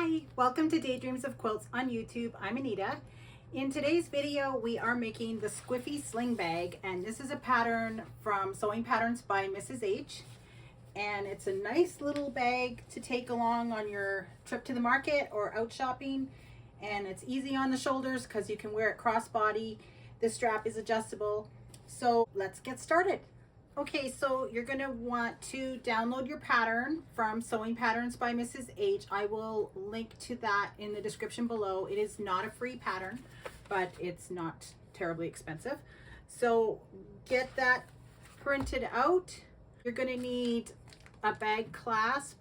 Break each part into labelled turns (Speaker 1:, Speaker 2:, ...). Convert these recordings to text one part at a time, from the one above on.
Speaker 1: Hi, welcome to Daydreams of Quilts on YouTube. I'm Anita. In today's video, we are making the Squiffy Sling bag, and this is a pattern from Sewing Patterns by Mrs. H. And it's a nice little bag to take along on your trip to the market or out shopping. And it's easy on the shoulders because you can wear it crossbody. The strap is adjustable. So let's get started. Okay, so you're going to want to download your pattern from Sewing Patterns by Mrs. H. I will link to that in the description below. It is not a free pattern, but it's not terribly expensive. So get that printed out. You're going to need a bag clasp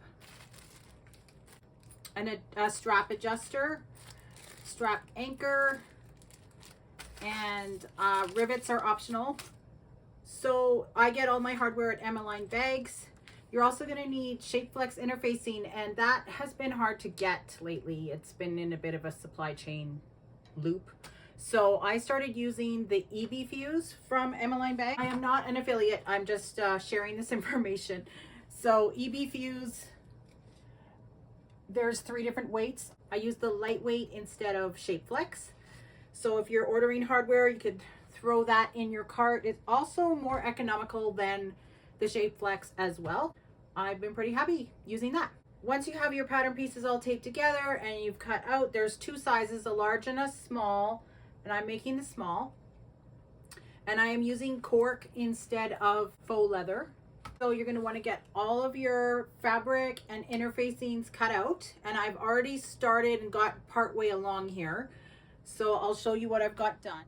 Speaker 1: and a strap adjuster, strap anchor, and rivets are optional. So I get all my hardware at Emmeline Bags. You're also going to need Shapeflex interfacing, and that has been hard to get lately. It's been in a bit of a supply chain loop. So I started using the EB Fuse from Emmeline Bags. I am not an affiliate. I'm just sharing this information. So EB Fuse, there's 3 different weights. I use the lightweight instead of Shapeflex. So if you're ordering hardware, you could throw that in your cart. It's also more economical than the Shapeflex as well. I've been pretty happy using that. Once you have your pattern pieces all taped together and you've cut out, there's 2 sizes, a large and a small, and I'm making the small. And I am using cork instead of faux leather. So you're going to want to get all of your fabric and interfacings cut out, and I've already started and got part way along here. So I'll show you what I've got done.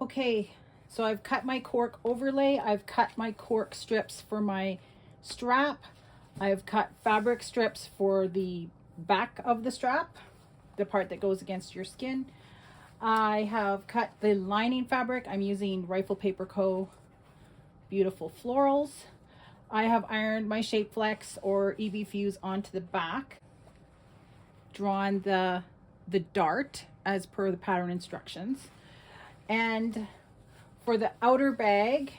Speaker 1: Okay, so I've cut my cork overlay. I've cut my cork strips for my strap. I've cut fabric strips for the back of the strap, the part that goes against your skin. I have cut the lining fabric. I'm using Rifle Paper Co. Beautiful Florals. I have ironed my Shapeflex or EB Fuse onto the back, drawn the dart as per the pattern instructions. And for the outer bag,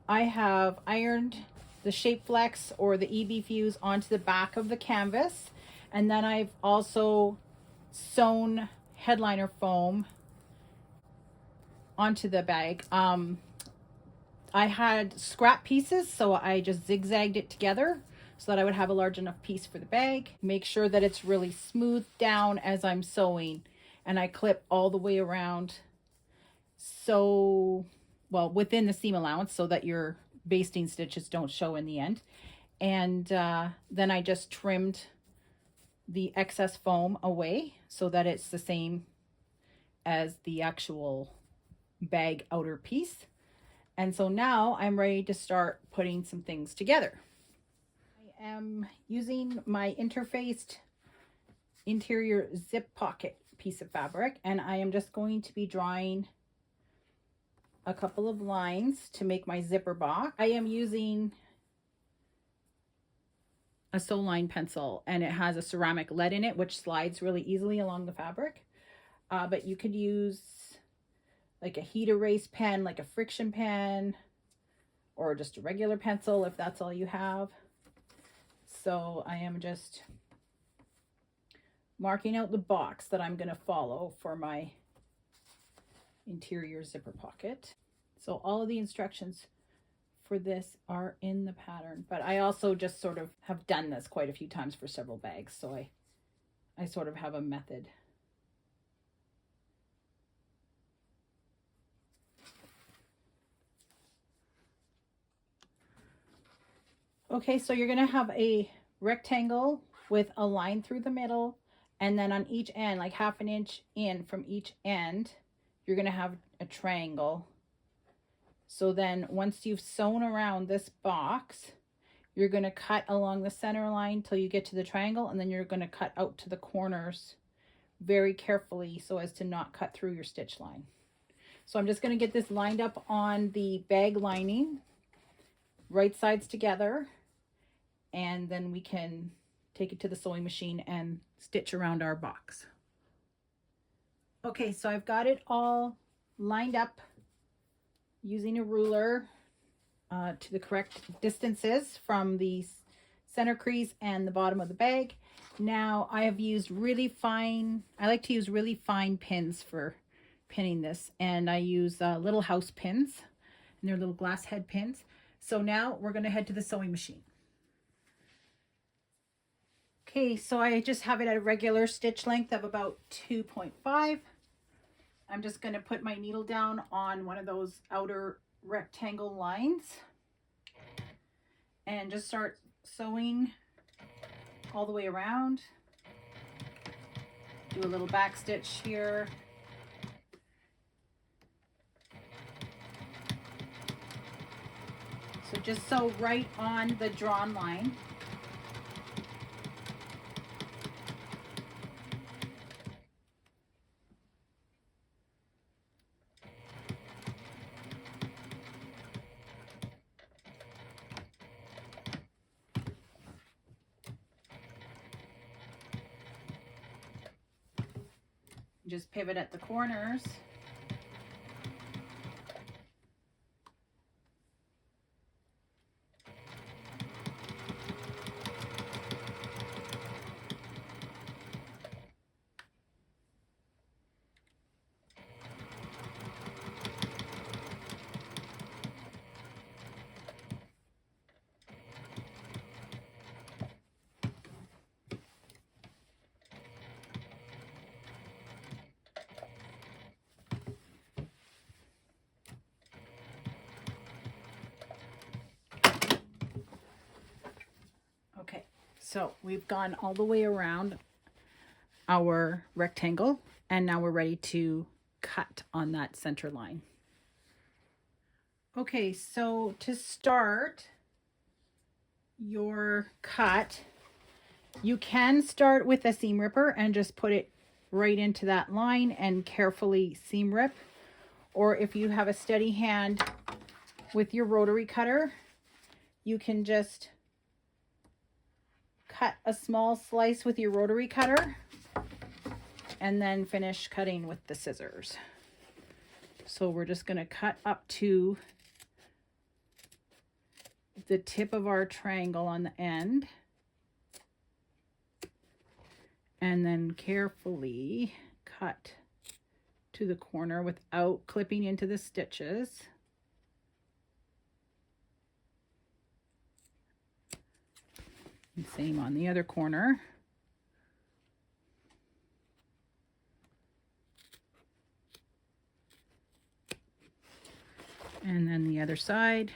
Speaker 1: I have ironed the Shapeflex or the EB Fuse onto the back of the canvas. And then I've also sewn headliner foam onto the bag. I had scrap pieces, so I just zigzagged it together so that I would have a large enough piece for the bag. Make sure that it's really smoothed down as I'm sewing, and I clip all the way around, so well within the seam allowance, so that your basting stitches don't show in the end. And then I just trimmed the excess foam away so that it's the same as the actual bag outer piece. And so now I'm ready to start putting some things together. I am using my interfaced interior zip pocket piece of fabric, and I am just going to be drawing a couple of lines to make my zipper box. I am using a sew line pencil, and it has a ceramic lead in it, which slides really easily along the fabric. But you could use like a heat erase pen, like a friction pen, or just a regular pencil if that's all you have. So I am just marking out the box that I'm going to follow for my interior zipper pocket. So all of the instructions for this are in the pattern, but I also just sort of have done this quite a few times for several bags, so I sort of have a method. Okay, so you're going to have a rectangle with a line through the middle, and then on each end, like ½ an inch in from each end, you're going to have a triangle. So then once you've sewn around this box, you're going to cut along the center line till you get to the triangle, and then you're going to cut out to the corners very carefully so as to not cut through your stitch line. So I'm just going to get this lined up on the bag lining, right sides together, and then we can take it to the sewing machine and stitch around our box. Okay, so I've got it all lined up using a ruler to the correct distances from the center crease and the bottom of the bag. Now I have used really fine, I like to use really fine pins for pinning this, and I use little house pins, and they're little glass head pins. So now we're going to head to the sewing machine. Okay, so I just have it at a regular stitch length of about 2.5. I'm just going to put my needle down on one of those outer rectangle lines and just start sewing all the way around. Do a little back stitch here. So just sew right on the drawn line. Just pivot at the corners. Okay, so we've gone all the way around our rectangle, and now we're ready to cut on that center line. Okay, so to start your cut, you can start with a seam ripper and just put it right into that line and carefully seam rip. Or if you have a steady hand with your rotary cutter, you can just cut a small slice with your rotary cutter and then finish cutting with the scissors. So we're just going to cut up to the tip of our triangle on the end, and then carefully cut to the corner without clipping into the stitches. And same on the other corner. And then the other side.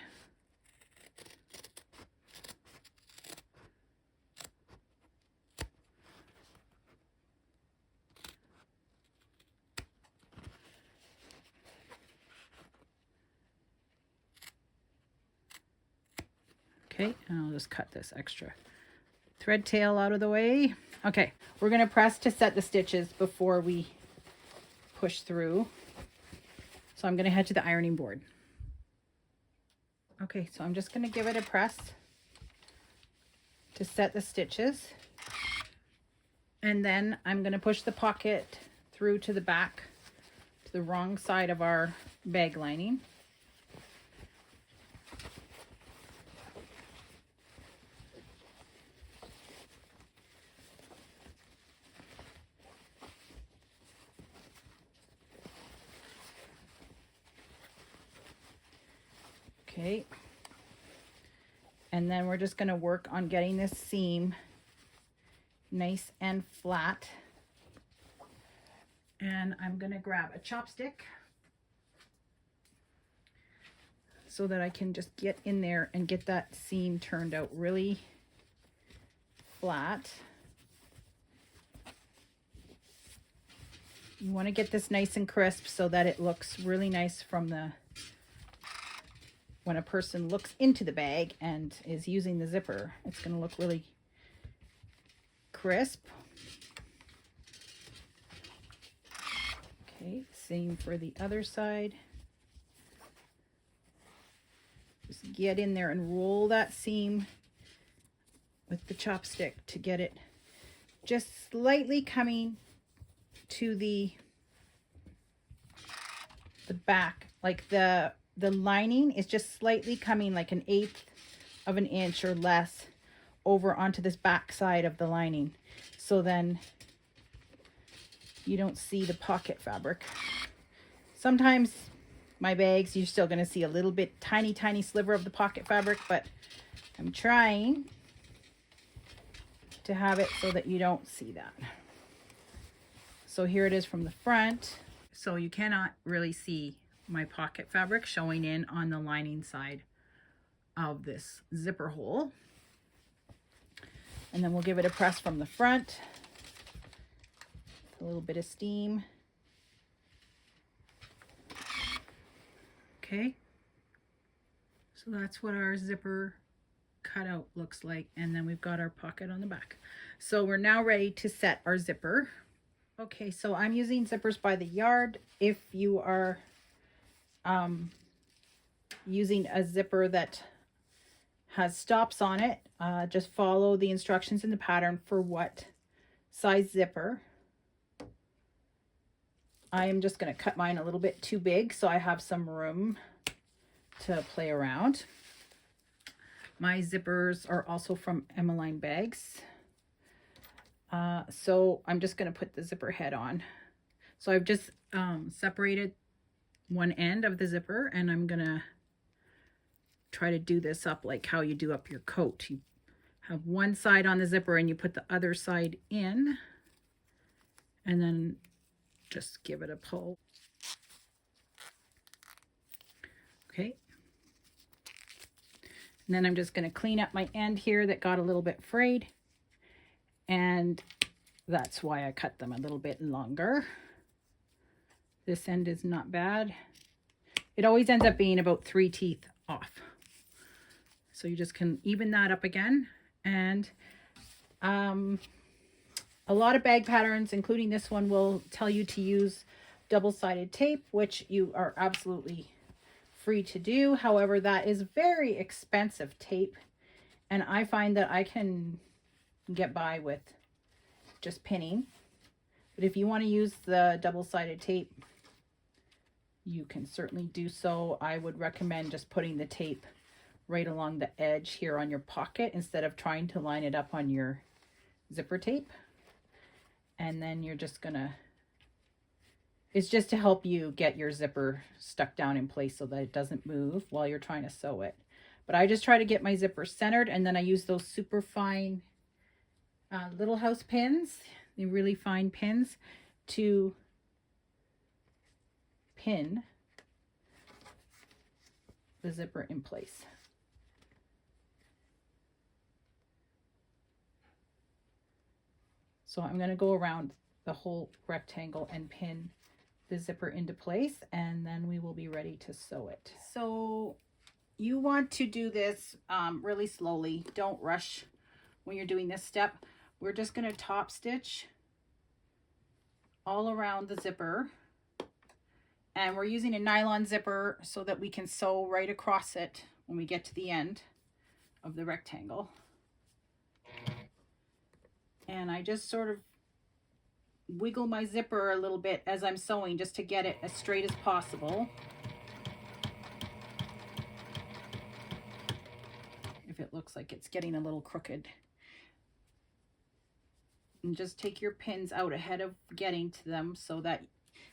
Speaker 1: Okay, and I'll just cut this extra thread tail out of the way. Okay, we're going to press to set the stitches before we push through. So I'm going to head to the ironing board. Okay, so I'm just going to give it a press to set the stitches. And then I'm going to push the pocket through to the back, to the wrong side of our bag lining. Okay, and then we're just going to work on getting this seam nice and flat. And I'm going to grab a chopstick so that I can just get in there and get that seam turned out really flat. You want to get this nice and crisp so that it looks really nice from the when a person looks into the bag and is using the zipper. It's going to look really crisp. Okay, same for the other side. Just get in there and roll that seam with the chopstick to get it just slightly coming to the back, like the lining is just slightly coming like 1/8 of an inch or less over onto this back side of the lining. So then you don't see the pocket fabric. Sometimes my bags, you're still going to see a little bit tiny sliver of the pocket fabric, but I'm trying to have it so that you don't see that. So here it is from the front. So you cannot really see my pocket fabric showing in on the lining side of this zipper hole. And then we'll give it a press from the front. A little bit of steam. Okay. So that's what our zipper cutout looks like. And then we've got our pocket on the back. So we're now ready to set our zipper. Okay, so I'm using Zippers by the Yard. If you are using a zipper that has stops on it, just follow the instructions in the pattern for what size zipper. I am just going to cut mine a little bit too big so I have some room to play around. My zippers are also from Emmeline Bags. So I'm just going to put the zipper head on. So I've just separated one end of the zipper, and I'm going to try to do this up like how you do up your coat. You have one side on the zipper and you put the other side in, and then just give it a pull. Okay. And then I'm just going to clean up my end here that got a little bit frayed. And that's why I cut them a little bit longer. This end is not bad. It always ends up being about 3 teeth off. So you just can even that up again. And a lot of bag patterns, including this one, will tell you to use double-sided tape, which you are absolutely free to do. However, that is very expensive tape. And I find that I can get by with just pinning, but if you want to use the double-sided tape, you can certainly do so. I would recommend just putting the tape right along the edge here on your pocket instead of trying to line it up on your zipper tape. And then you're just gonna, it's just to help you get your zipper stuck down in place so that it doesn't move while you're trying to sew it. But I just try to get my zipper centered, and then I use those super fine little house pins, the really fine pins, to pin the zipper in place. So I'm going to go around the whole rectangle and pin the zipper into place, and then we will be ready to sew it. So you want to do this really slowly. Don't rush when you're doing this step. We're just going to top stitch all around the zipper, and we're using a nylon zipper so that we can sew right across it when we get to the end of the rectangle. And I just sort of wiggle my zipper a little bit as I'm sewing just to get it as straight as possible. If it looks like it's getting a little crooked. And just take your pins out ahead of getting to them so that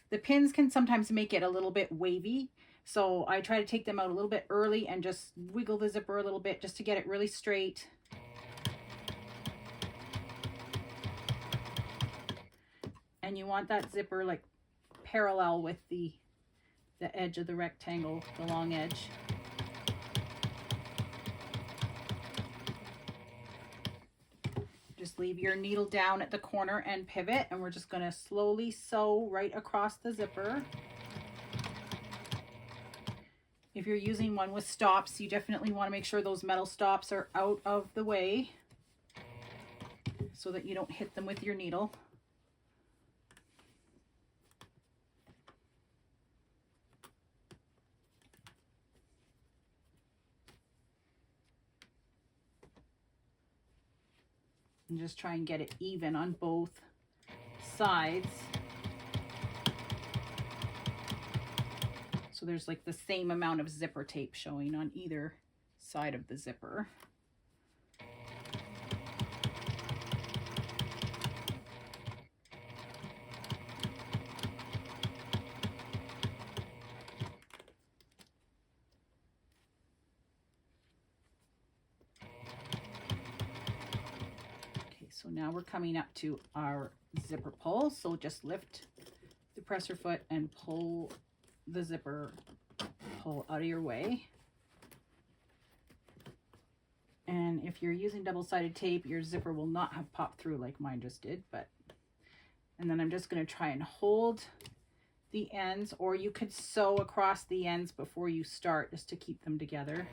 Speaker 1: the pins can sometimes make it a little bit wavy. So I try to take them out a little bit early and just wiggle the zipper a little bit just to get it really straight. And you want that zipper like parallel with the edge of the rectangle, the long edge. Just leave your needle down at the corner and pivot, and we're just going to slowly sew right across the zipper. If you're using one with stops, you definitely want to make sure those metal stops are out of the way so that you don't hit them with your needle. And just try and get it even on both sides. So there's like the same amount of zipper tape showing on either side of the zipper. So now we're coming up to our zipper pull. So just lift the presser foot and pull the zipper pull out of your way. And if you're using double-sided tape, your zipper will not have popped through like mine just did, and then I'm just going to try and hold the ends, or you could sew across the ends before you start just to keep them together.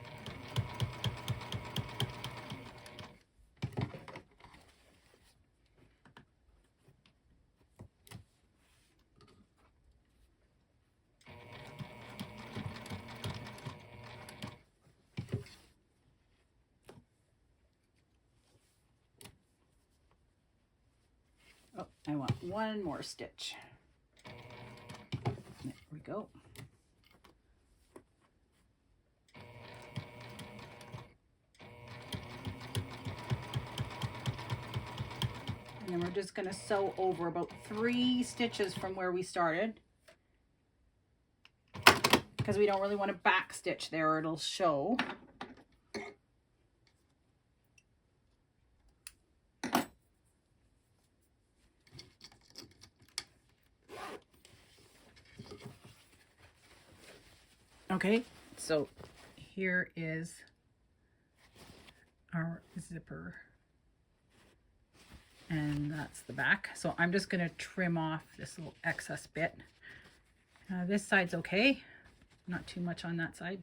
Speaker 1: Oh, I want one more stitch. There we go. And then we're just going to sew over about 3 stitches from where we started, because we don't really want to back stitch there or it'll show. Okay, so here is our zipper, and that's the back. So I'm just going to trim off this little excess bit. This side's okay, not too much on that side.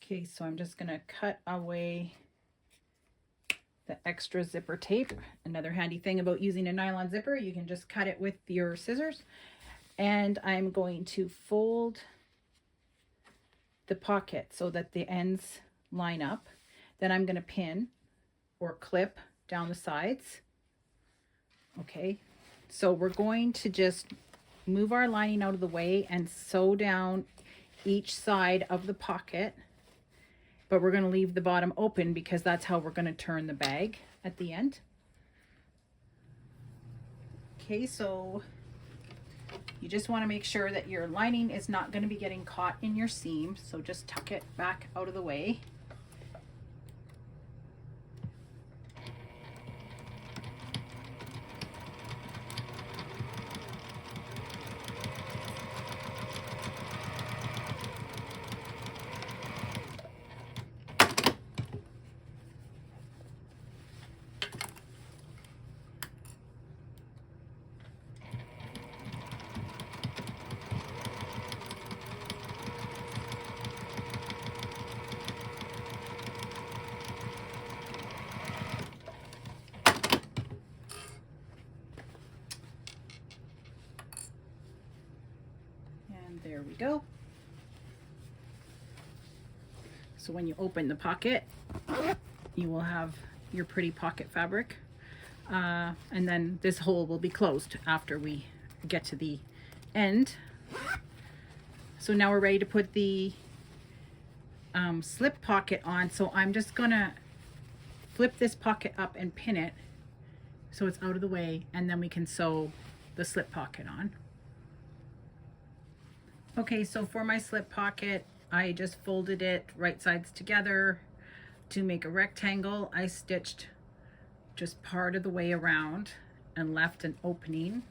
Speaker 1: Okay, so I'm just going to cut away the extra zipper tape. Another handy thing about using a nylon zipper, you can just cut it with your scissors. And I'm going to fold the pocket so that the ends line up. Then I'm going to pin or clip down the sides. Okay, so we're going to just move our lining out of the way and sew down each side of the pocket, but we're going to leave the bottom open because that's how we're going to turn the bag at the end. Okay, so you just want to make sure that your lining is not going to be getting caught in your seam, so just tuck it back out of the way. There we go. So when you open the pocket, you will have your pretty pocket fabric. And then this hole will be closed after we get to the end. So now we're ready to put the slip pocket on. So I'm just gonna flip this pocket up and pin it so it's out of the way, and then we can sew the slip pocket on. Okay, so for my slip pocket, I just folded it right sides together to make a rectangle. I stitched just part of the way around and left an opening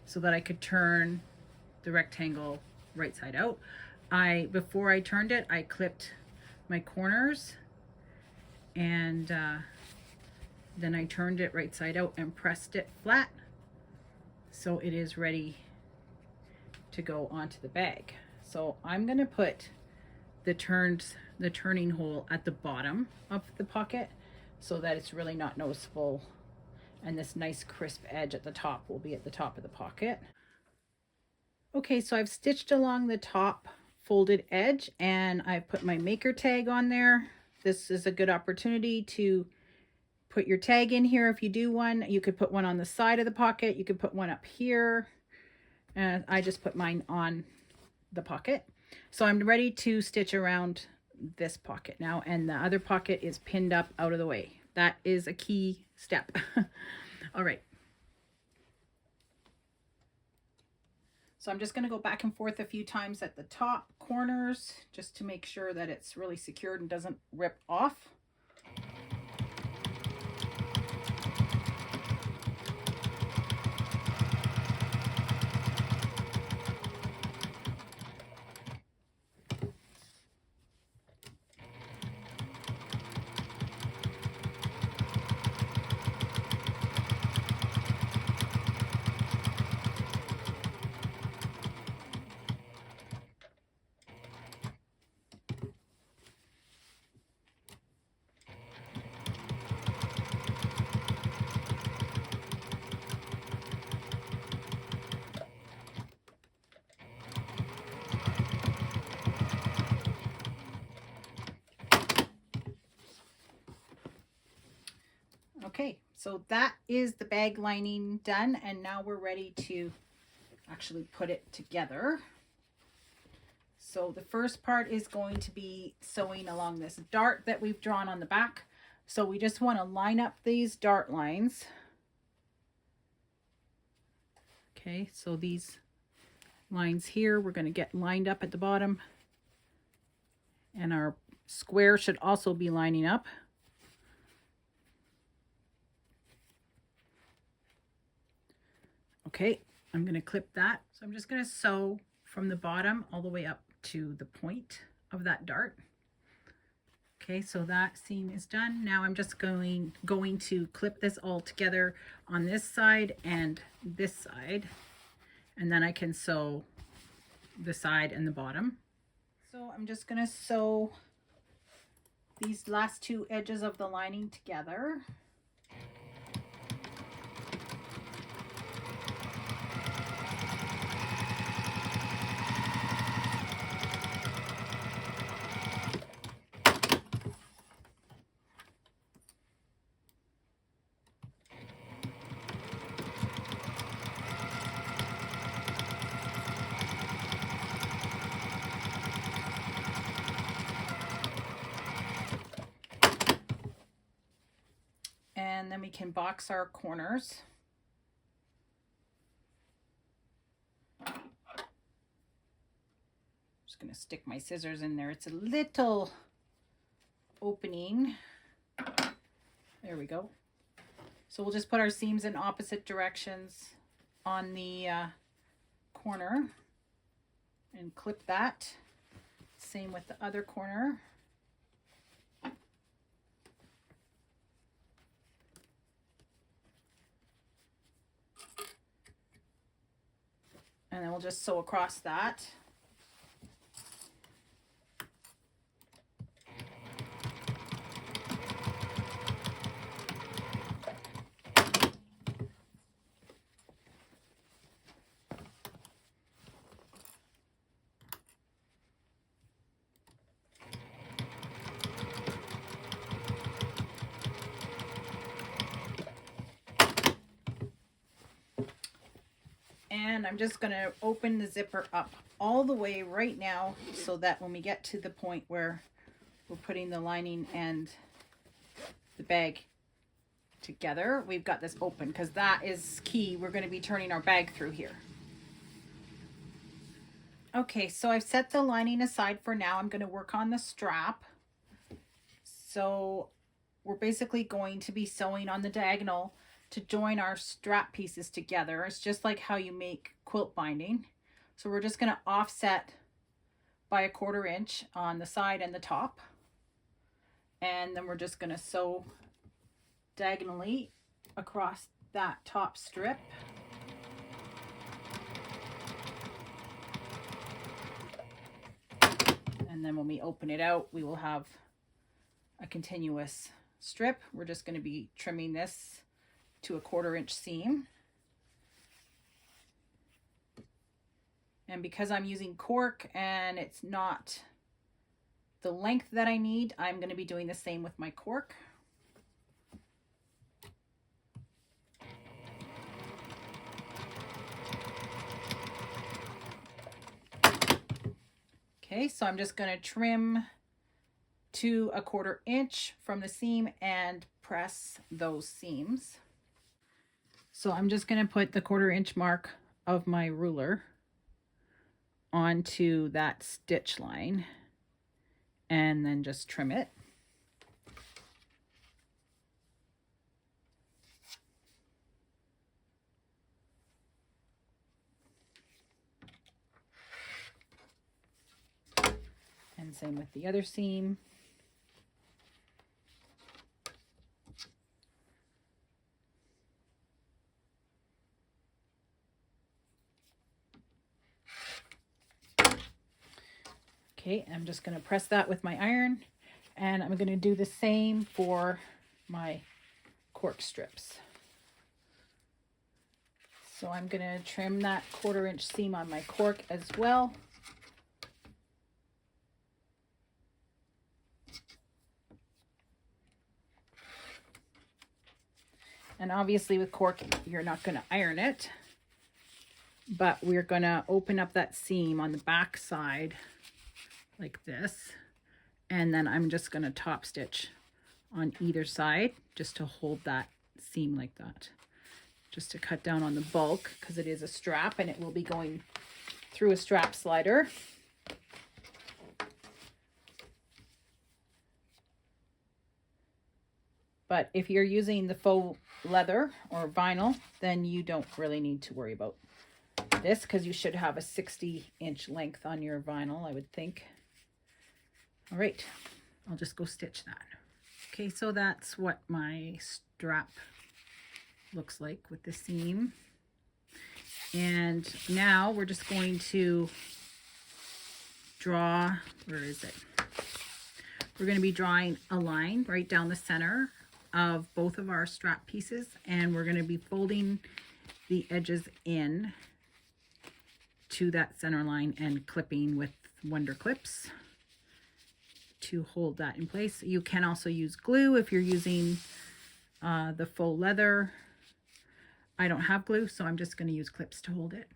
Speaker 1: so that I could turn the rectangle right side out. Before I turned it, I clipped my corners, and then I turned it right side out and pressed it flat so it is ready to go onto the bag. So I'm going to put the turning hole at the bottom of the pocket so that it's really not noticeable, and this nice crisp edge at the top will be at the top of the pocket. Okay, so I've stitched along the top folded edge and I put my maker tag on there. This is a good opportunity to put your tag in here if you do one. You could put one on the side of the pocket, you could put one up here. And I just put mine on the pocket. So I'm ready to stitch around this pocket now, and the other pocket is pinned up out of the way. That is a key step. All right. So I'm just going to go back and forth a few times at the top corners just to make sure that it's really secured and doesn't rip off. Okay, so that is the bag lining done, and now we're ready to actually put it together. So the first part is going to be sewing along this dart that we've drawn on the back. So we just want to line up these dart lines. Okay, so these lines here, we're going to get lined up at the bottom. And our square should also be lining up. Okay, I'm going to clip that. So I'm just going to sew from the bottom all the way up to the point of that dart. Okay, so that seam is done. Now I'm just going to clip this all together on this side and this side, and then I can sew the side and the bottom. So I'm just going to sew these last two edges of the lining together. And then we can box our corners. Just going to stick my scissors in there. It's a little opening. There we go. So we'll just put our seams in opposite directions on the corner and clip that. Same with the other corner. And then we'll just sew across that. And I'm just going to open the zipper up all the way right now so that when we get to the point where we're putting the lining and the bag together, we've got this open, because that is key. We're going to be turning our bag through here. Okay, so I've set the lining aside for now. I'm going to work on the strap. So we're basically going to be sewing on the diagonal to join our strap pieces together. It's just like how you make quilt binding. So we're just going to offset by 1/4 inch on the side and the top. And then we're just going to sew diagonally across that top strip. And then when we open it out, we will have a continuous strip. We're just going to be trimming this to a 1/4 inch seam. And because I'm using cork and it's not the length that I need, I'm going to be doing the same with my cork. Okay, so I'm just going to trim to a 1/4 inch from the seam and press those seams. So I'm just going to put the 1/4 inch mark of my ruler onto that stitch line and then just trim it. And same with the other seam. Okay, I'm just going to press that with my iron, and I'm going to do the same for my cork strips. So I'm going to trim that 1/4 inch seam on my cork as well. And obviously with cork, you're not going to iron it, but we're going to open up that seam on the back side like this. And then I'm just going to top stitch on either side just to hold that seam like that, just to cut down on the bulk, because it is a strap and it will be going through a strap slider. But if you're using the faux leather or vinyl, then you don't really need to worry about this, because you should have a 60-inch length on your vinyl, I would think. All right, I'll just go stitch that. Okay, so that's what my strap looks like with the seam. And now we're just going to draw, where is it? We're going to be drawing a line right down the center of both of our strap pieces, and we're going to be folding the edges in to that center line and clipping with Wonder Clips to hold that in place. You can also use glue if you're using the faux leather. I don't have glue, so I'm just going to use clips to hold it.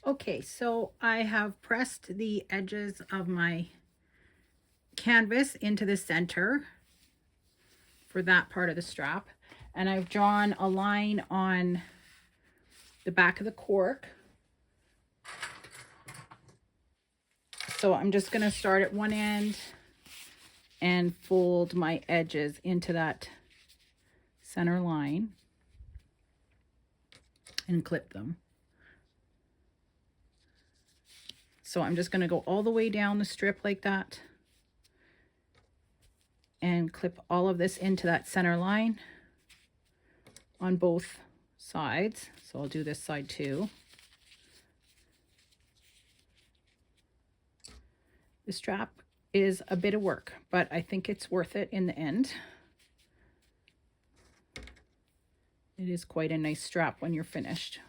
Speaker 1: Okay, so I have pressed the edges of my canvas into the center for that part of the strap, and I've drawn a line on the back of the cork. So I'm just going to start at one end and fold my edges into that center line and clip them. So I'm just going to go all the way down the strip like that and clip all of this into that center line on both sides. So I'll do this side too. The strap is a bit of work, but I think it's worth it in the end. It is quite a nice strap when you're finished.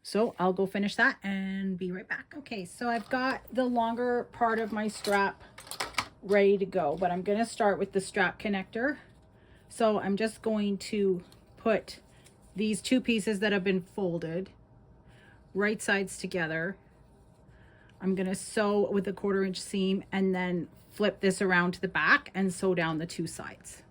Speaker 1: So I'll go finish that and be right back. Okay, so I've got the longer part of my strap ready to go, but I'm going to start with the strap connector. So I'm just going to put these two pieces that have been folded right sides together. I'm going to sew with a 1/4 inch seam and then flip this around to the back and sew down the two sides.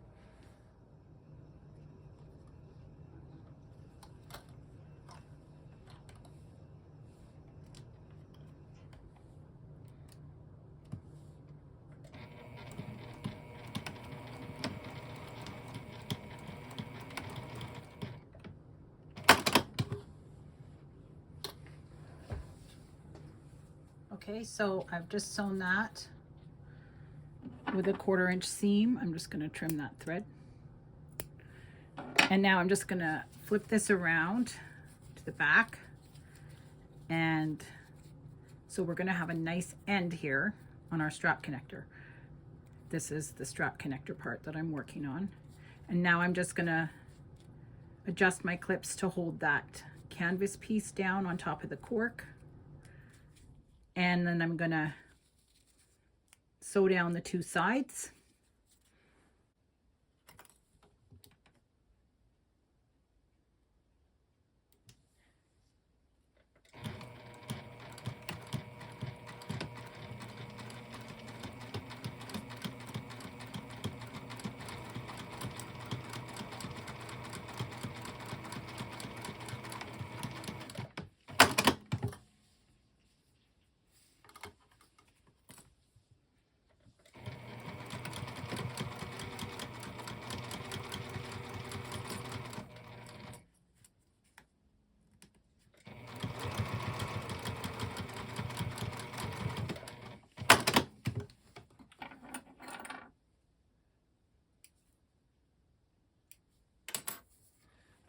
Speaker 1: Okay, so I've just sewn that with a 1/4 inch seam. I'm just going to trim that thread. And now I'm just going to flip this around to the back. And so we're going to have a nice end here on our strap connector. This is the strap connector part that I'm working on. And now I'm just going to adjust my clips to hold that canvas piece down on top of the cork. And then I'm going to sew down the two sides.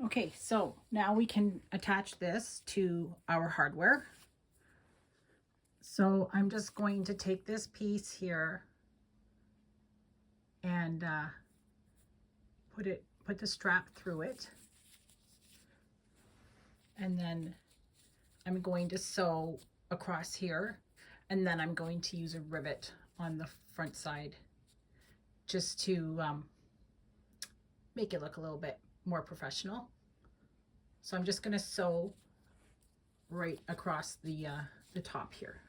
Speaker 1: Okay, so now we can attach this to our hardware. So I'm just going to take this piece here and put the strap through it. And then I'm going to sew across here, and then I'm going to use a rivet on the front side just to make it look a little bit more professional. So I'm just going to sew right across the top here.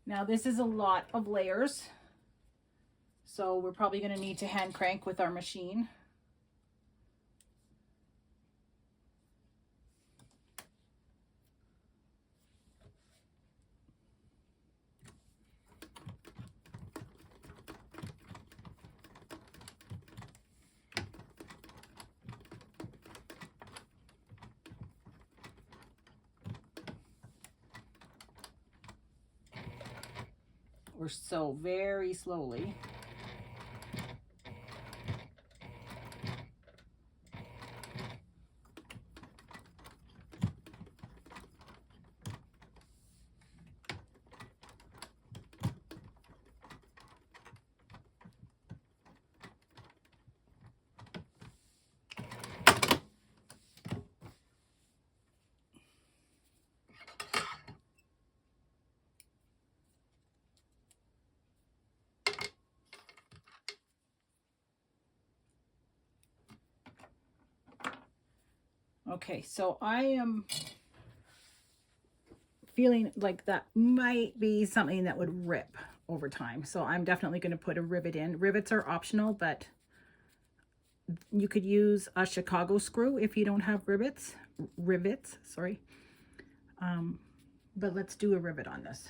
Speaker 1: Now this is a lot of layers, so we're probably going to need to hand crank with our machine. Or sew very slowly. Okay, so I am feeling like that might be something that would rip over time. So I'm definitely going to put a rivet in. Rivets are optional, but you could use a Chicago screw if you don't have rivets, sorry. But let's do a rivet on this.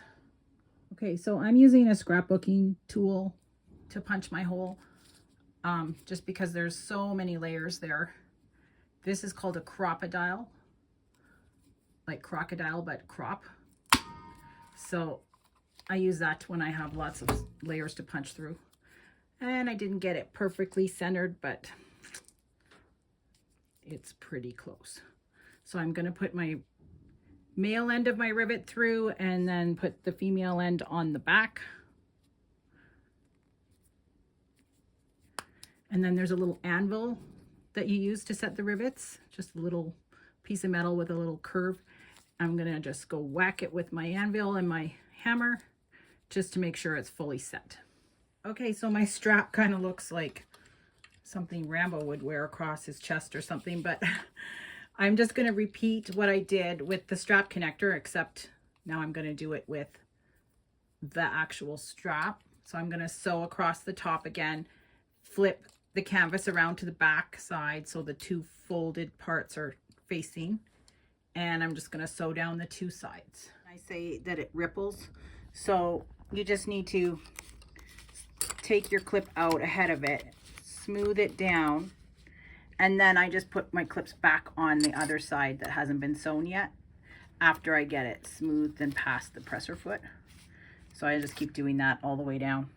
Speaker 1: Okay, so I'm using a scrapbooking tool to punch my hole, just because there's so many layers there. This is called a crocodile, like crocodile, but crop. So I use that when I have lots of layers to punch through. And I didn't get it perfectly centered, but it's pretty close. So I'm going to put my male end of my rivet through and then put the female end on the back. And then there's a little anvil that you use to set the rivets, just a little piece of metal with a little curve. I'm gonna just go whack it with my anvil and my hammer just to make sure it's fully set. Okay, so my strap kind of looks like something Rambo would wear across his chest or something, but I'm just gonna repeat what I did with the strap connector, except now I'm gonna do it with the actual strap. So I'm gonna sew across the top again, flip the canvas around to the back side so the two folded parts are facing, and I'm just going to sew down the two sides. I say that it ripples, so you just need to take your clip out ahead of it, smooth it down, and then I just put my clips back on the other side that hasn't been sewn yet after I get it smoothed and past the presser foot. So I just keep doing that all the way down.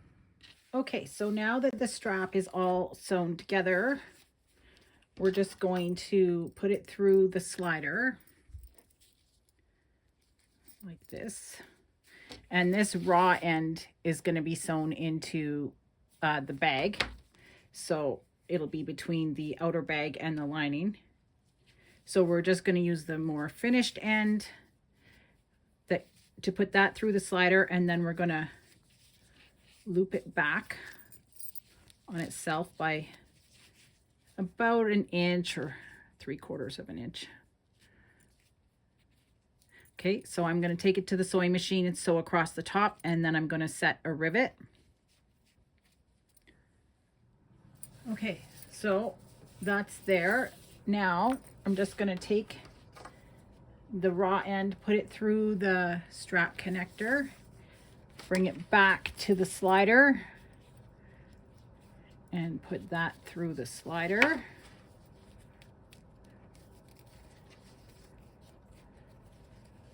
Speaker 1: Okay, so now that the strap is all sewn together, we're just going to put it through the slider like this. And this raw end is going to be sewn into the bag. So it'll be between the outer bag and the lining. So we're just going to use the more finished end to put that through the slider, and then we're going to loop it back on itself by about an inch or 3/4 of an inch. Okay, so I'm going to take it to the sewing machine and sew across the top, and then I'm going to set a rivet. Okay, so that's there. Now I'm just going to take the raw end, put it through the strap connector, bring it back to the slider, and put that through the slider.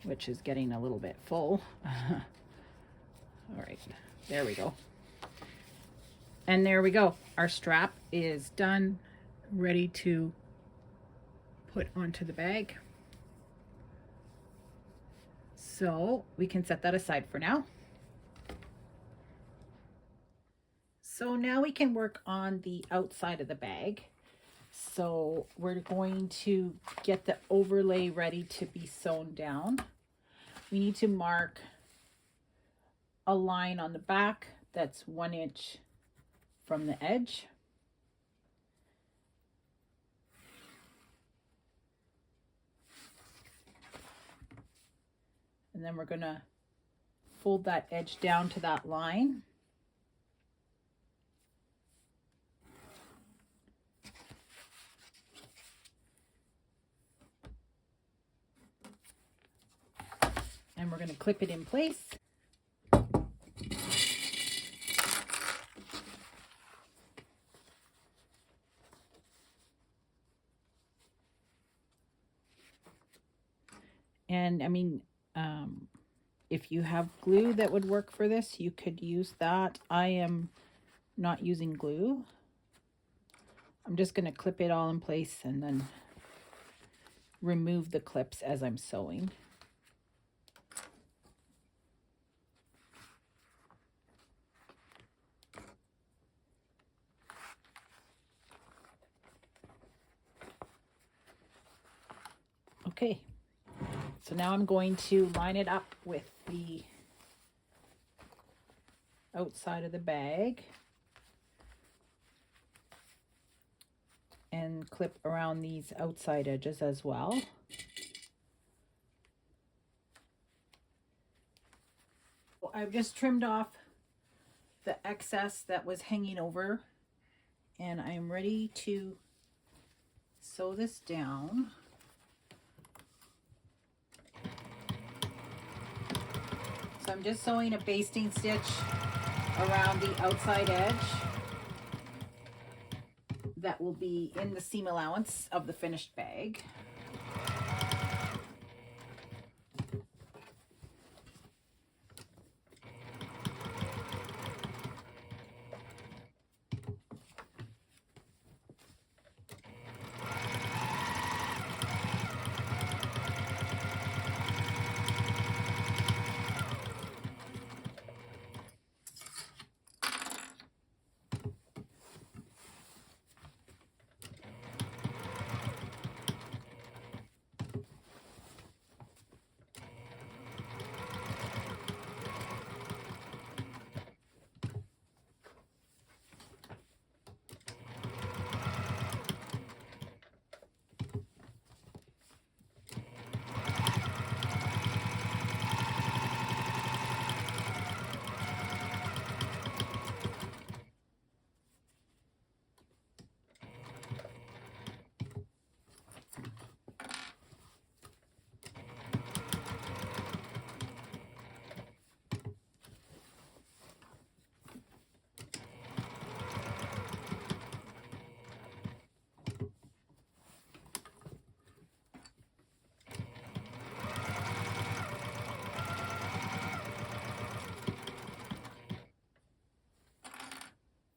Speaker 1: Which is getting a little bit full. All right, there we go. And there we go. Our strap is done, ready to put onto the bag. So we can set that aside for now. So now we can work on the outside of the bag. So we're going to get the overlay ready to be sewn down. We need to mark a line on the back that's 1 inch from the edge. And then we're going to fold that edge down to that line. And we're going to clip it in place. And I mean, if you have glue that would work for this, you could use that. I am not using glue. I'm just going to clip it all in place and then remove the clips as I'm sewing. Okay, so now I'm going to line it up with the outside of the bag and clip around these outside edges as well. I've just trimmed off the excess that was hanging over, and I'm ready to sew this down. So I'm just sewing a basting stitch around the outside edge that will be in the seam allowance of the finished bag.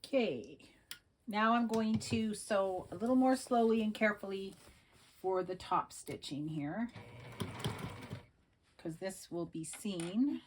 Speaker 1: Okay, now I'm going to sew a little more slowly and carefully for the top stitching here, because this will be seen.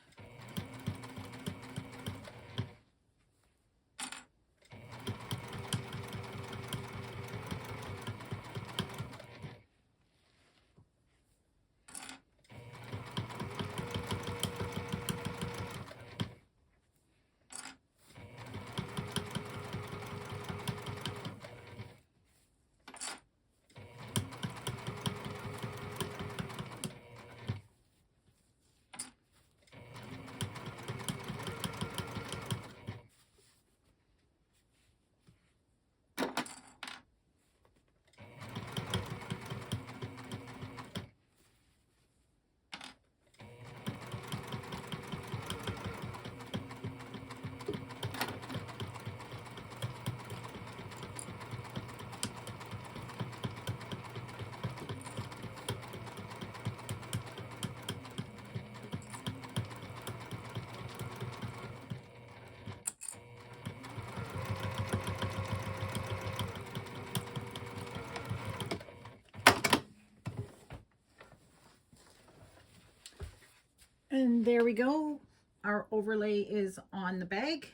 Speaker 1: And there we go. Our overlay is on the bag.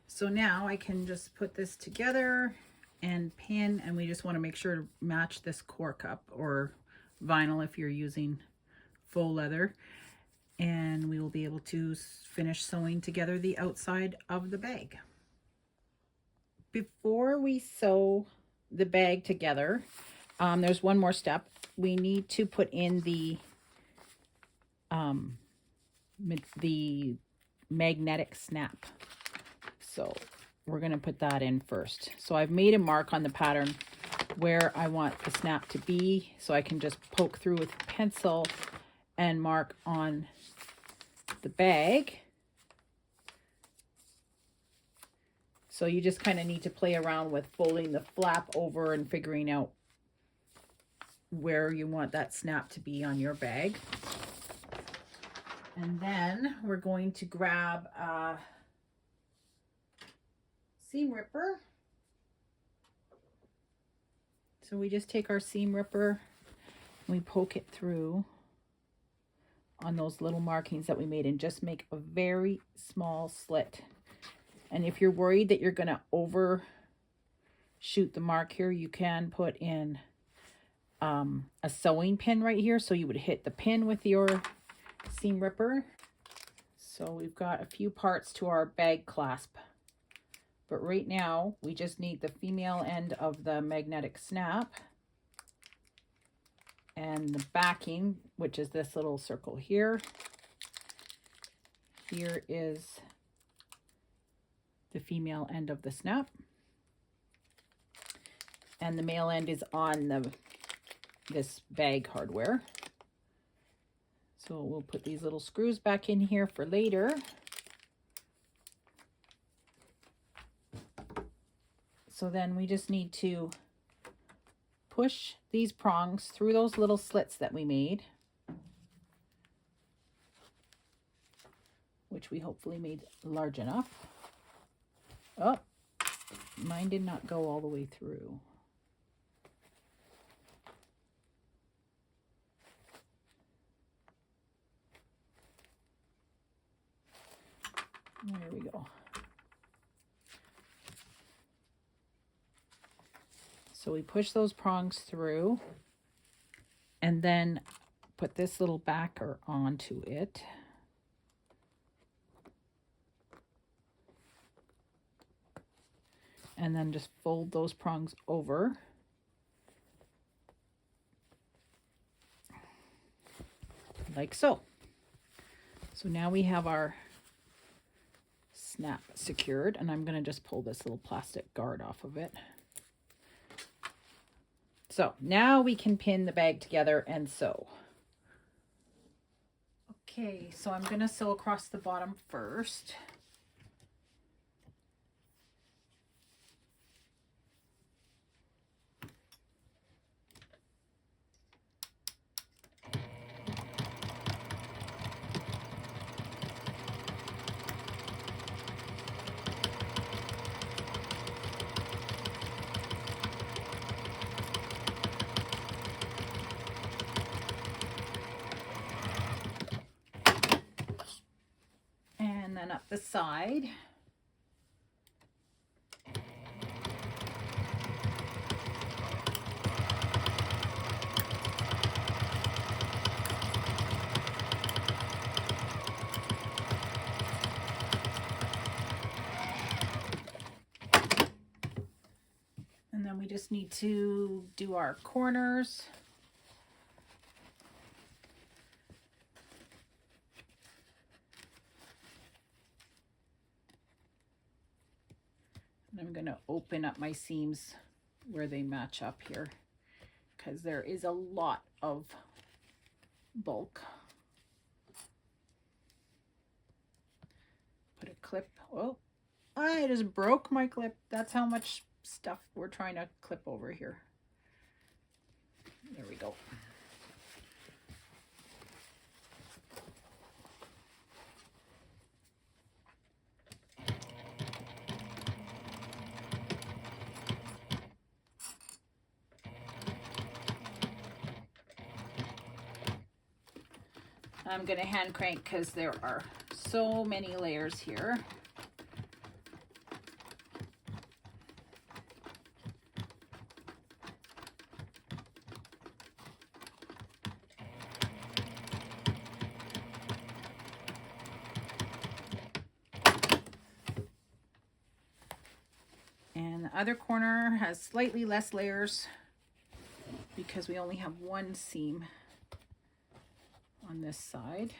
Speaker 1: So now I can just put this together and pin, and we just want to make sure to match this core cup or vinyl if you're using faux leather. and we will be able to finish sewing together the outside of the bag. Before we sew the bag together, there's one more step. We need to put in the magnetic snap. So we're going to put that in first. So I've made a mark on the pattern where I want the snap to be, so I can just poke through with a pencil and mark on the bag. So you just kind of need to play around with folding the flap over and figuring out where you want that snap to be on your bag. And then we're going to grab a seam ripper. So we just take our seam ripper and we poke it through on those little markings that we made and just make a very small slit. And if you're worried that you're going to overshoot the mark here, you can put in a sewing pin right here. So you would hit the pin with your seam ripper. So we've got a few parts to our bag clasp. But right now, we just need the female end of the magnetic snap and the backing, which is this little circle here. Here is the female end of the snap. And the male end is on this bag hardware. So we'll put these little screws back in here for later. So then we just need to push these prongs through those little slits that we made, which we hopefully made large enough. Oh, mine did not go all the way through. There we go. So we push those prongs through and then put this little backer onto it. And then just fold those prongs over. Like so. So now we have our snap secured, and I'm going to just pull this little plastic guard off of it. So now we can pin the bag together and sew. Okay, so I'm going to sew across the bottom first. And then up the side. And then we just need to do our corners. And I'm going to open up my seams where they match up here, because there is a lot of bulk. Put a clip. Oh, I just broke my clip. That's how much stuff we're trying to clip over here. There we go. I'm going to hand crank because there are so many layers here. the other corner has slightly less layers because we only have one seam on this side.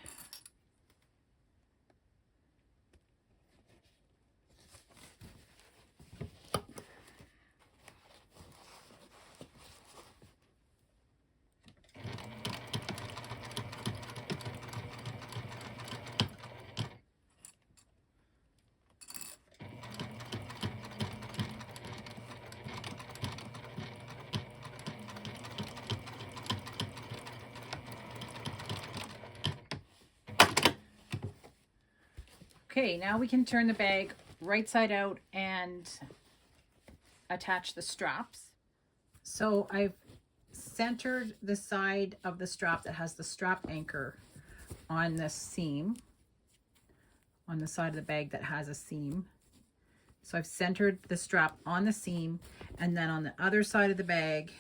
Speaker 1: Okay, now we can turn the bag right side out and attach the straps. So I've centered the side of the strap that has the strap anchor on this seam, on the side of the bag that has a seam. So I've centered the strap on the seam, and then on the other side of the bag,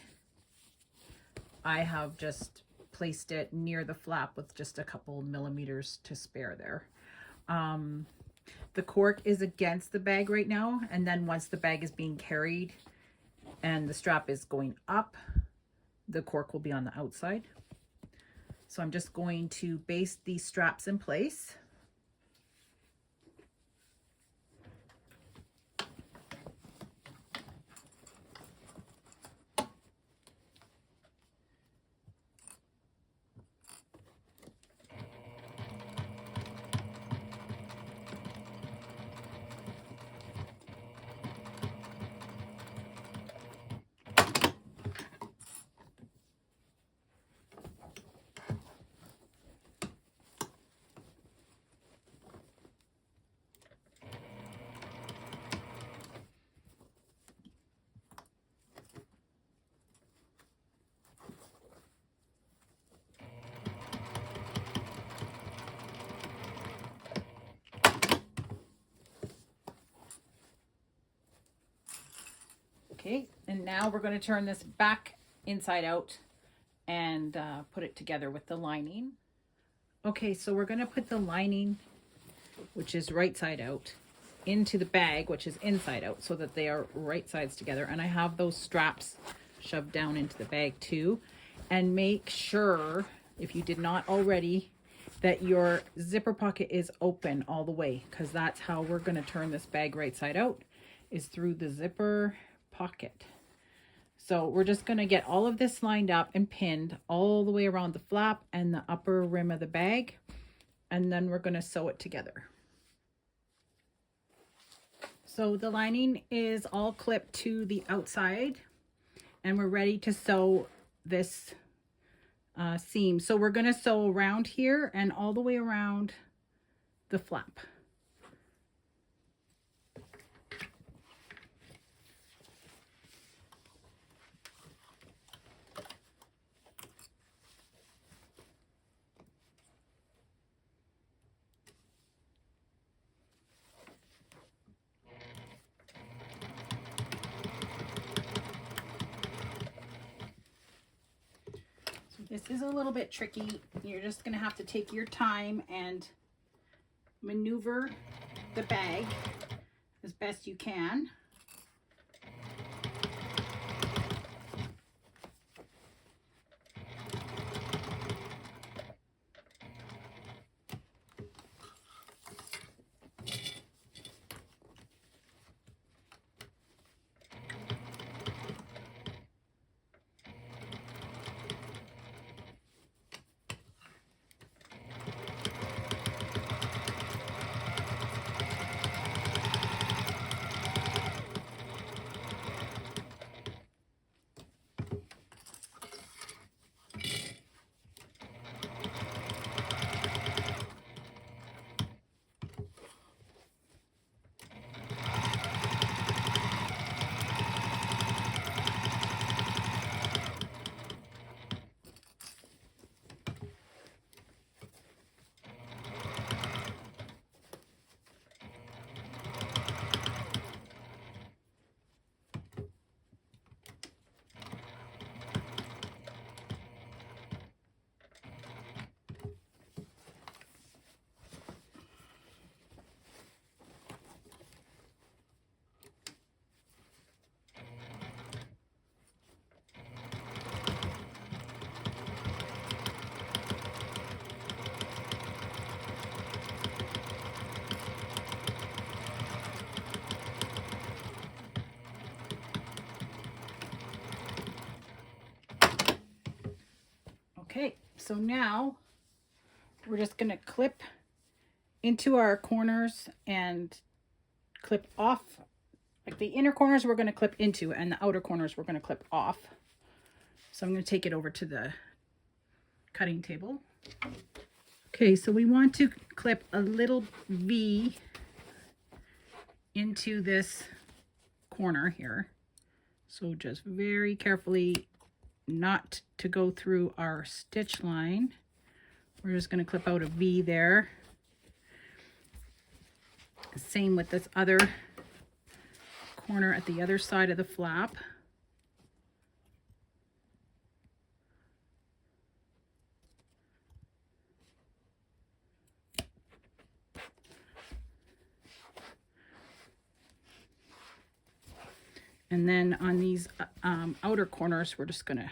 Speaker 1: I have just placed it near the flap with just a couple millimeters to spare there. The cork is against the bag right now, and then once the bag is being carried and the strap is going up, the cork will be on the outside. So I'm just going to baste these straps in place. Okay, and now we're going to turn this back inside out and put it together with the lining. Okay, so we're going to put the lining, which is right side out, into the bag, which is inside out, so that they are right sides together. And I have those straps shoved down into the bag too. And make sure, if you did not already, that your zipper pocket is open all the way, because that's how we're going to turn this bag right side out, is through the zipper pocket. So we're just going to get all of this lined up and pinned all the way around the flap and the upper rim of the bag, and then we're going to sew it together. So the lining is all clipped to the outside, and we're ready to sew this seam. So we're going to sew around here and all the way around the flap. This is a little bit tricky. You're just going to have to take your time and maneuver the bag as best you can. so now we're just going to clip into our corners and clip off. Like the inner corners we're going to clip into, and the outer corners we're going to clip off. So I'm going to take it over to the cutting table. Okay, so we want to clip a little V into this corner here. So just very carefully, not to go through our stitch line. We're just going to clip out a V there. Same with this other corner at the other side of the flap. And then on these outer corners, we're just going to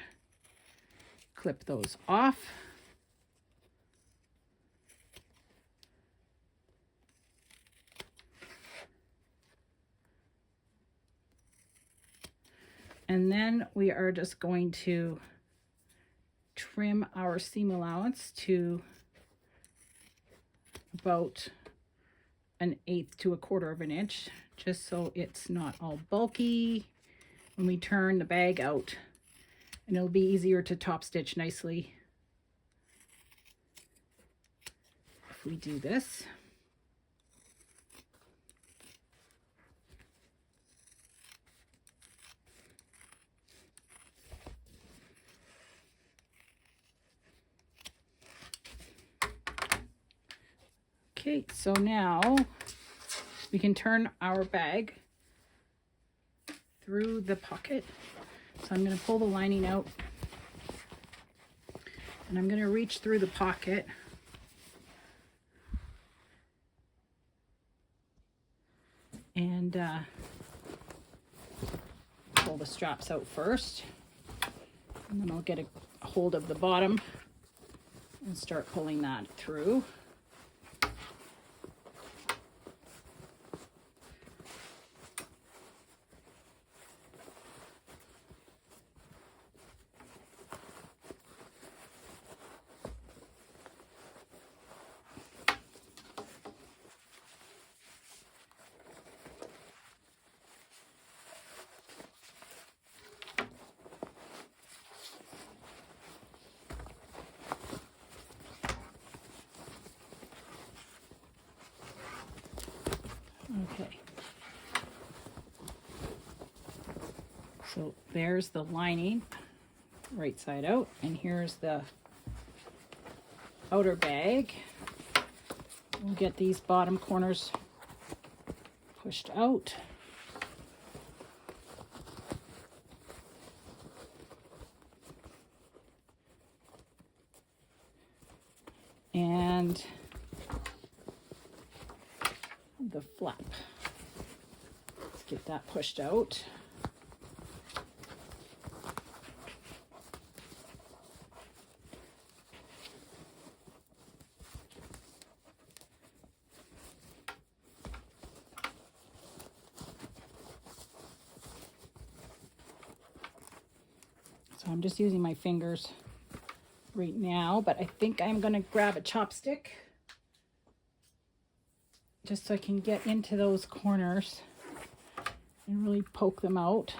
Speaker 1: clip those off. And then we are just going to trim our seam allowance to about 1/8 to 1/4 of an inch, just so it's not all bulky when we turn the bag out, and it'll be easier to top stitch nicely if we do this. Okay, so now we can turn our bag through the pocket. So I'm going to pull the lining out, and I'm going to reach through the pocket and pull the straps out first, and then I'll get a hold of the bottom and start pulling that through. Okay, so there's the lining right side out, and here's the outer bag. We'll get these bottom corners pushed out. And the flap. Let's get that pushed out. So I'm just using my fingers right now, but I think I'm going to grab a chopstick just so I can get into those corners and really poke them out.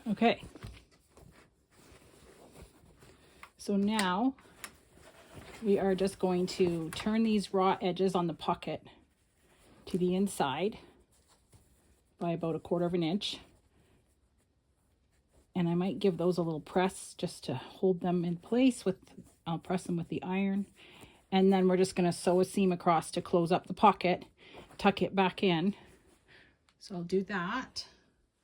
Speaker 1: Okay. So now we are just going to turn these raw edges on the pocket to the inside by about 1/4 of an inch. And I might give those a little press just to hold them in place with, I'll press them with the iron. And then we're just going to sew a seam across to close up the pocket, tuck it back in. So I'll do that.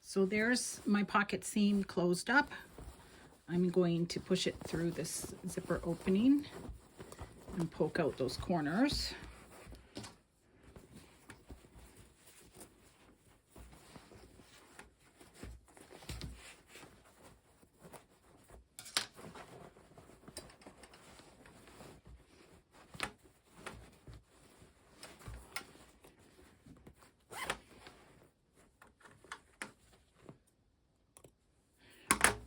Speaker 1: So there's my pocket seam closed up. I'm going to push it through this zipper opening and poke out those corners.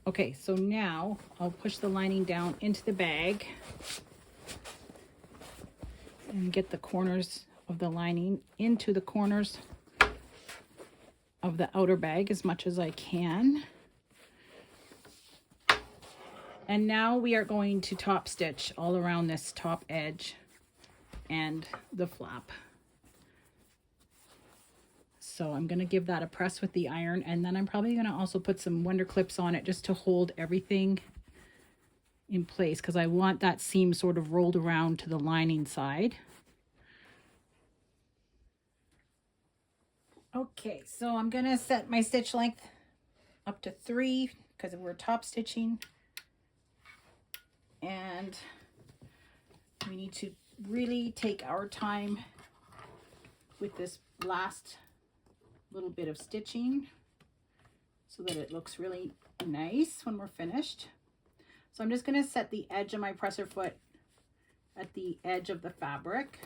Speaker 1: Okay, so now I'll push the lining down into the bag and get the corners of the lining into the corners of the outer bag as much as I can. And now we are going to top stitch all around this top edge and the flap. So I'm going to give that a press with the iron, and then I'm probably going to also put some Wonder Clips on it just to hold everything in place, because I want that seam sort of rolled around to the lining side. Okay, so I'm going to set my stitch length up to 3 because we're top stitching, and we need to really take our time with this last little bit of stitching so that it looks really nice when we're finished. So I'm just going to set the edge of my presser foot at the edge of the fabric.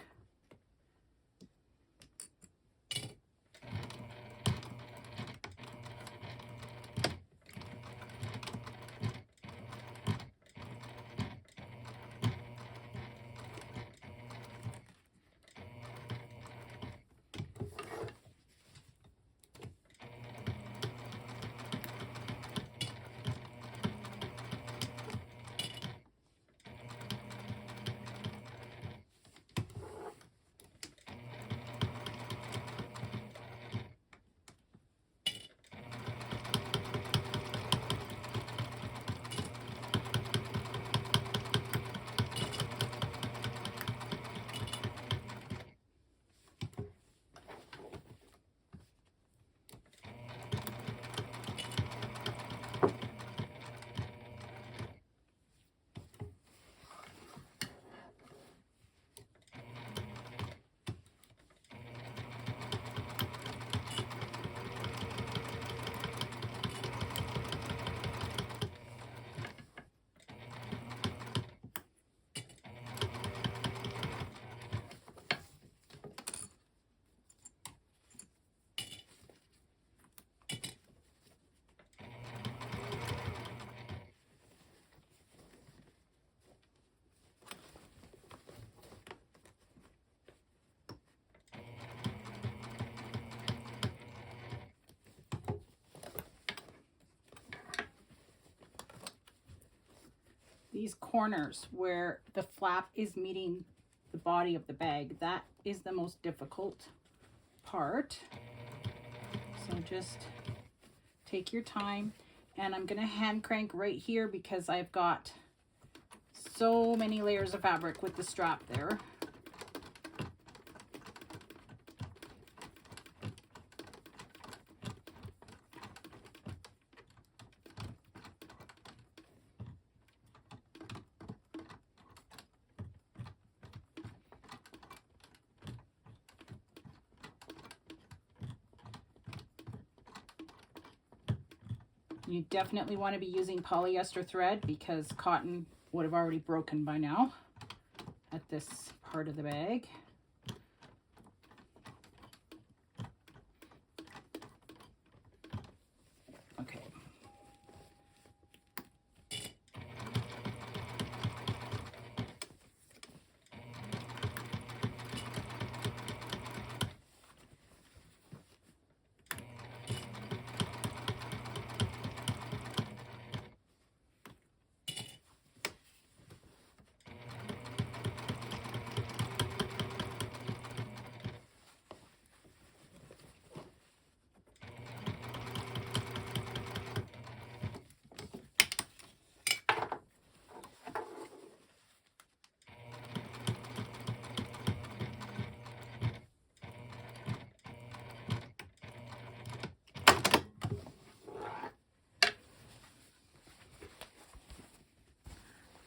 Speaker 1: These corners where the flap is meeting the body of the bag, that is the most difficult part. So just take your time, and I'm going to hand crank right here because I've got so many layers of fabric with the strap there. You definitely want to be using polyester thread because cotton would have already broken by now at this part of the bag.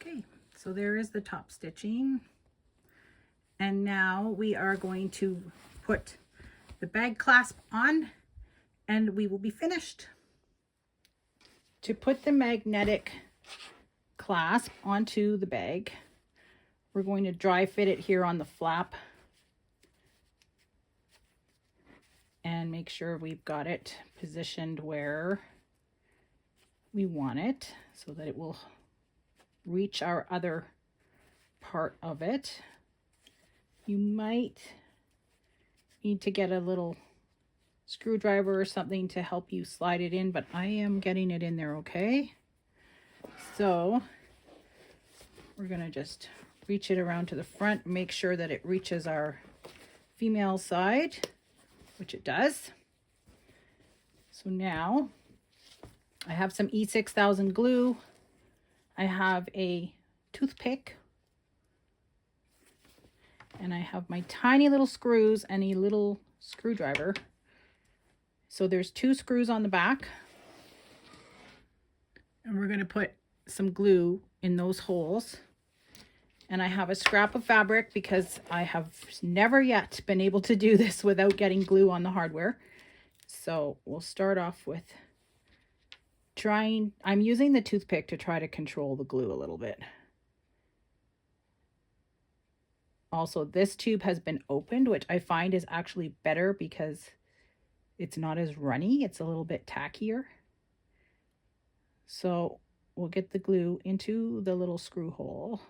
Speaker 1: Okay. So there is the top stitching. And now we are going to put the bag clasp on and we will be finished. To put the magnetic clasp onto the bag, we're going to dry fit it here on the flap and make sure we've got it positioned where we want it so that it will reach our other part of it. You might need to get a little screwdriver or something to help you slide it in, but I am getting it in there okay. So we're gonna just reach it around to the front, make sure that it reaches our female side, which it does. So now I have some E6000 glue. I have a toothpick, and I have my tiny little screws and a little screwdriver. So there's 2 screws on the back, and we're going to put some glue in those holes. And I have a scrap of fabric because I have never yet been able to do this without getting glue on the hardware. So we'll start off with I'm using the toothpick to try to control the glue a little bit. Also, this tube has been opened, which I find is actually better because it's not as runny. It's a little bit tackier. So we'll get the glue into the little screw hole.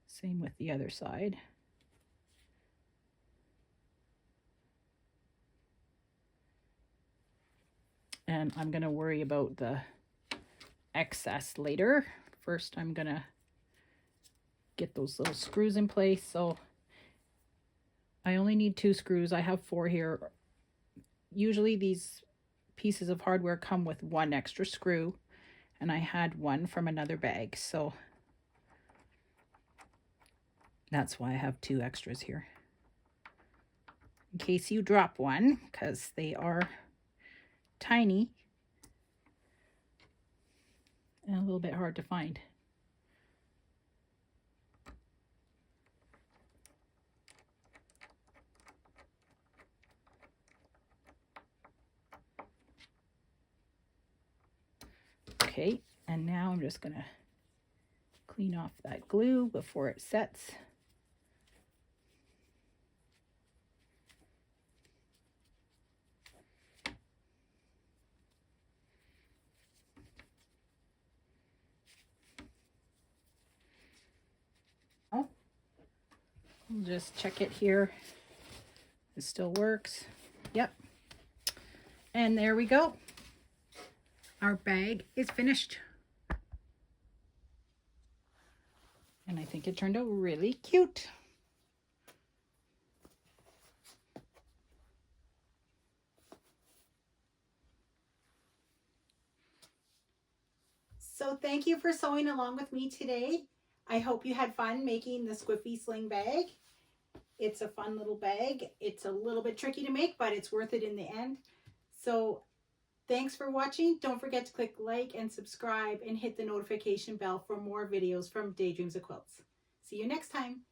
Speaker 1: Same with the other side. And I'm going to worry about the excess later. First, I'm going to get those little screws in place. So I only need 2 screws. I have 4 here. Usually these pieces of hardware come with 1 extra screw, and I had 1 from another bag. So that's why I have 2 extras here, in case you drop one, because they are tiny and a little bit hard to find. Okay, and now I'm just gonna clean off that glue before it sets. We'll just check it here. It still works. Yep. And there we go. Our bag is finished. And I think it turned out really cute. So thank you for sewing along with me today. I hope you had fun making the Squiffy Sling bag. It's a fun little bag. It's a little bit tricky to make, but it's worth it in the end. So thanks for watching. Don't forget to click like and subscribe and hit the notification bell for more videos from Daydreams of Quilts. See you next time.